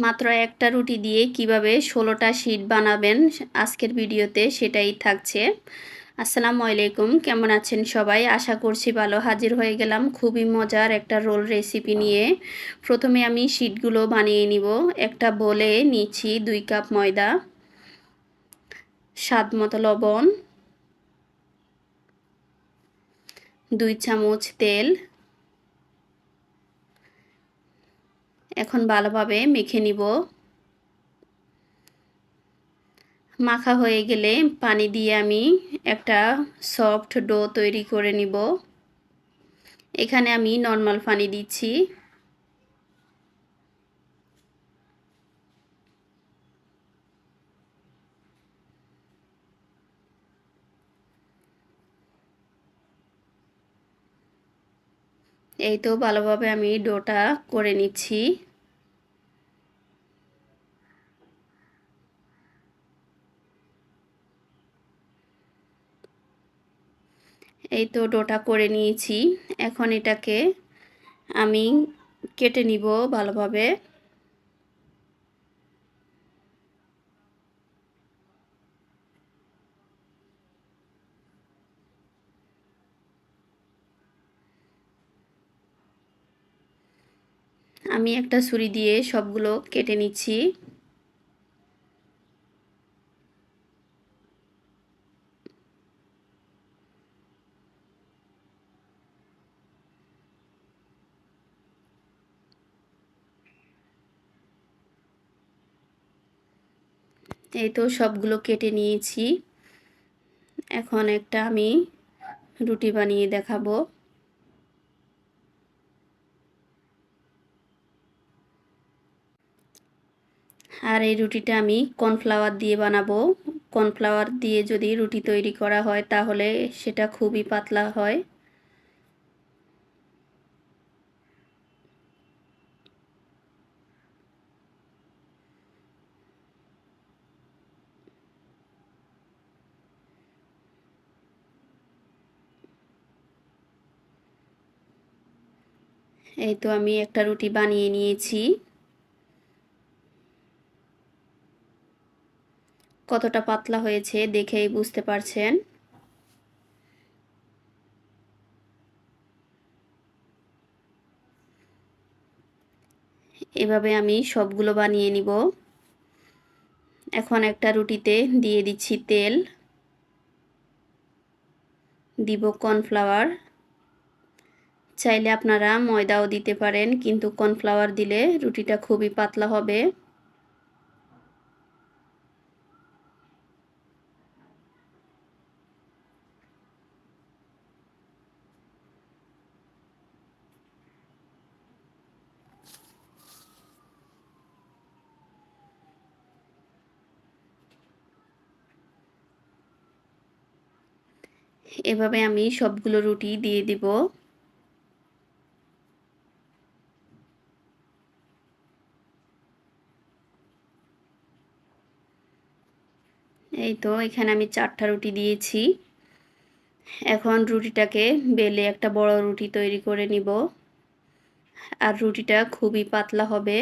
মাত্র একটা রুটি দিয়ে কিভাবে 16টা শিট বানাবেন আজকের ভিডিওতে সেটাই থাকছে। আসসালামু আলাইকুম, কেমন আছেন সবাই? আশা করছি ভালো। হাজির হয়ে গেলাম খুবই মজার একটা রোল রেসিপি নিয়ে। প্রথমে আমি শিটগুলো বানিয়ে নিব। একটা বোলে নিচ্ছি 2 কাপ ময়দা, স্বাদ মতো লবণ, 2 চামচ তেল। এখন ভালোভাবে মেখে নিব। মাখা হয়ে গেলে পানি দিয়ে আমি একটা সফট ডো তৈরি করে নিব। এখানে আমি নর্মাল পানি দিচ্ছি। এই তো ভালোভাবে আমি ডোটা করে নিচ্ছি। এই তো ডোটা করে নিয়েছি। এখন এটাকে আমি কেটে নিব ভালোভাবে। আমি একটা ছুরি দিয়ে সবগুলো কেটে নিচ্ছি। এই তো সবগুলো কেটে নিয়েছি। এখন একটা আমি রুটি বানিয়ে দেখাবো। আর এই রুটিটা আমি কর্নফ্লাওয়ার দিয়ে বানাবো। কর্নফ্লাওয়ার দিয়ে যদি রুটি তৈরি করা হয় তাহলে সেটা খুবই পাতলা হয়। এই তো আমি একটা রুটি বানিয়ে নিয়েছি। কতটা পাতলা হয়েছে দেখেই বুঝতে পারছেন। এভাবে আমি সবগুলো বানিয়ে নিব। এখন একটা রুটিতে দিয়ে দিচ্ছি তেল, দিব কর্নফ্লাওয়ার। চাইলে আপনারা ময়দাও দিতে পারেন, কিন্তু কর্নফ্লাওয়ার দিলে রুটিটা খুবই পাতলা হবে। এভাবে আমি সবগুলো রুটি দিয়ে দিব। এই তো এখানে আমি 4টা রুটি দিয়েছি। এখন রুটিটাকে বেলে একটা বড় রুটি তৈরি করে নিব। আর রুটিটা খুবই পাতলা হবে।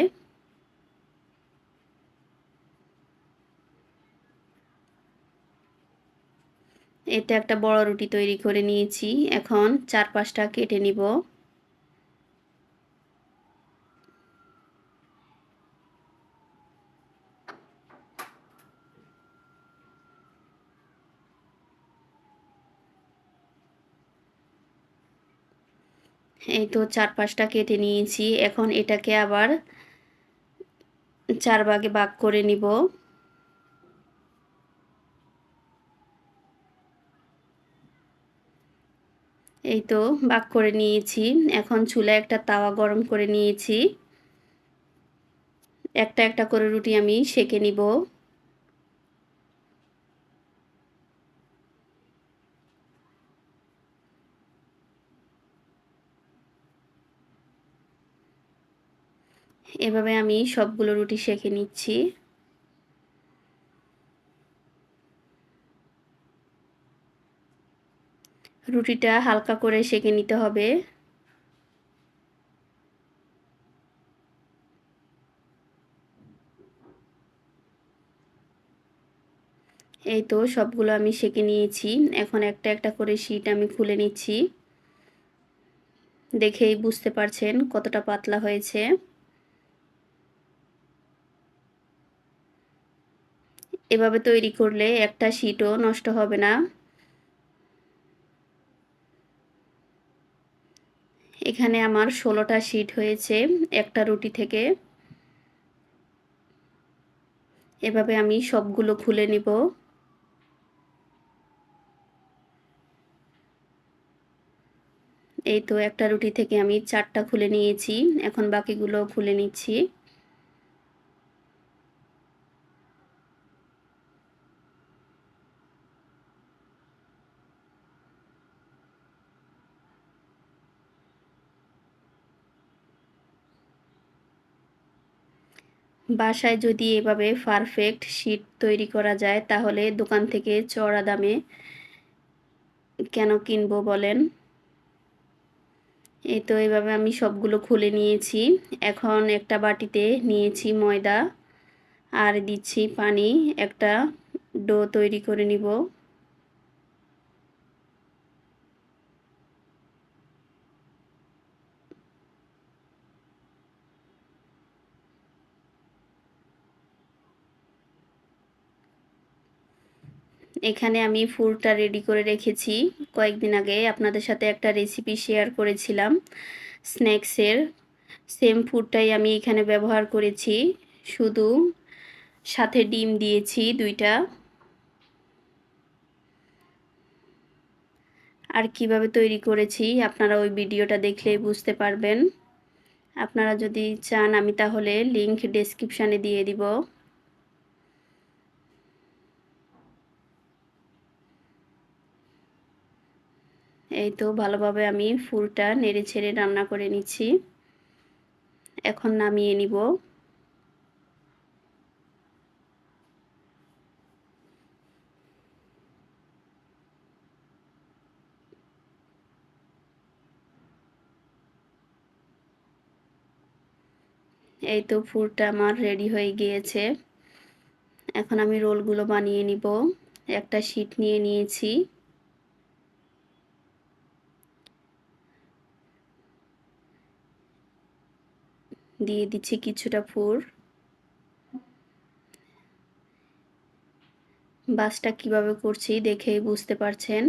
এটা একটা বড় রুটি তৈরি করে নিয়েছি। এখন 4-5টা কেটে নিব। এই তো 4-5টা কেটে নিয়েছি। এখন এটাকে আবার 4 ভাগে ভাগ করে নিব। এই তো ভাগ করে নিয়েছি। এখন চুলায় একটা তাওয়া গরম করে নিয়েছি। একটা একটা করে রুটি আমি সেঁকে নিব। এভাবে আমি সবগুলো রুটি সেঁকে নিচ্ছি। রুটিটা হালকা করে সেঁকে নিতে হবে। এই তো সবগুলো আমি সেঁকে নিয়েছি। এখন একটা একটা করে শিট আমি খুলে নিচ্ছি। দেখেই বুঝতে পারছেন কতটা পাতলা হয়েছে। এভাবে তৈরি করলে একটা শিটও নষ্ট হবে না। এখানে আমার ১৬টা শিট হয়েছে একটা রুটি থেকে। এভাবে আমি সবগুলো খুলে নিব। এই তো একটা রুটি থেকে আমি ৪টা খুলে নিয়েছি। এখন বাকিগুলো খুলে নিচ্ছি। বাসায় যদি এভাবে পারফেক্ট শিট তৈরি করা যায় তাহলে দোকান থেকে চড়া দামে কেন কিনবো বলেন? এই তো এভাবে আমি সবগুলো খুলে নিয়েছি। এখন একটা বাটিতে নিয়েছি ময়দা আর দিচ্ছি পানি। একটা ডো তৈরি করে নিব। এখানে আমি ফুলটা রেডি করে রেখেছি। কয়েকদিন আগে আপনাদের সাথে একটা রেসিপি শেয়ার করেছিলাম স্ন্যাক্সের। সেম ফুডটাই আমি এখানে ব্যবহার করেছি। শুধু সাথে ডিম দিয়েছি ২টা। আর কিভাবে তৈরি করেছি আপনারা ওই ভিডিওটা দেখলেই বুঝতে পারবেন। আপনারা যদি চান আমি তাহলে লিংক ডেসক্রিপশানে দিয়ে দিব। এই তো ভালোভাবে আমি ফুলটা নেড়েচেড়ে রান্না করে নিচ্ছি। এখন নামিয়ে নিব। এই তো ফুলটা আমার রেডি হয়ে গিয়েছে। এখন আমি রোলগুলো বানিয়ে নিব। একটা শিট নিয়ে নিয়েছি। দিয়ে দিচ্ছি কিছুটা পুর। বাসটা কিভাবে করছি দেখেই বুঝতে পারছেন।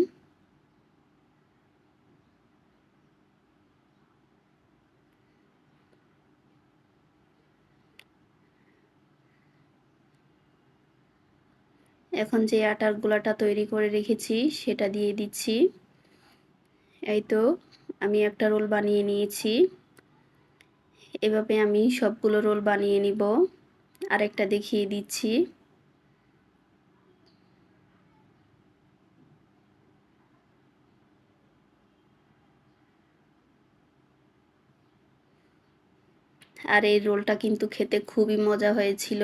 এখন যে আটার গোলাটা তৈরি করে রেখেছি সেটা দিয়ে দিচ্ছি। এই তো আমি একটা রোল বানিয়ে নিয়েছি। এভাবে আমি সবগুলো রোল বানিয়ে নিব। আরেকটা দেখিয়ে দিচ্ছি। আর এই রোলটা কিন্তু খেতে খুবই মজা হয়েছিল।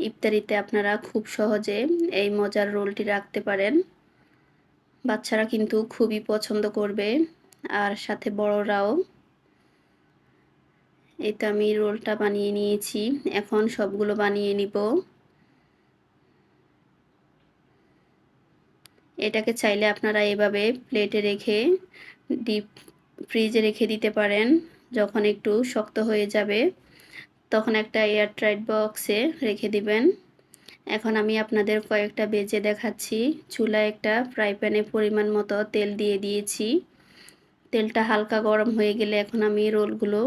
ইফতারিতে আপনারা খুব সহজে এই মজার রোলটি রাখতে পারেন। বাচ্চারা কিন্তু খুবই পছন্দ করবে আর সাথে বড়রাও। এই তো আমি রোলটা বানিয়ে নিয়েছি। এখন সবগুলো বানিয়ে নিব। এটাকে চাইলে আপনারা এভাবে প্লেটে রেখে ডিপ ফ্রিজে রেখে দিতে পারেন। যখন একটু শক্ত হয়ে যাবে তখন একটা এয়ার টাইট বক্সে রেখে দিবেন। এখন আমি আপনাদের কয়েকটা ভেজে দেখাচ্ছি। চুলায় একটা ফ্রাই প্যানে পরিমাণ মতো তেল দিয়ে দিয়েছি। তেলটা হালকা গরম হয়ে গেলে এখন আমি রোলগুলো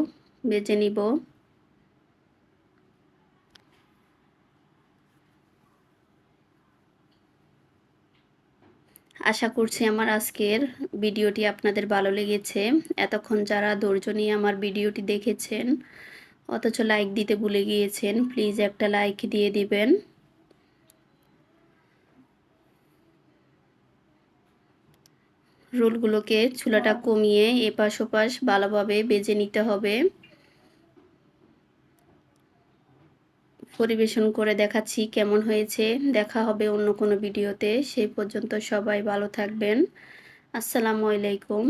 ভেজে নিব। আশা করছি আমার আজকের ভিডিওটি আপনাদের ভালো লেগেছে। এতক্ষণ যারা ধৈর্য নিয়ে আমার ভিডিওটি দেখেছেন অথচ লাইক দিতে ভুলে গিয়েছেন, প্লিজ একটা লাইক দিয়ে দিবেন। রোলগুলোকে চুলাটা কমিয়ে এপাশ ওপাশ ভালোভাবে ভেজে নিতে হবে। পরিবেশন করে দেখাচ্ছি কেমন হয়েছে। দেখা হবে অন্য কোনো ভিডিওতে। সেই পর্যন্ত সবাই ভালো থাকবেন। আসসালামু আলাইকুম।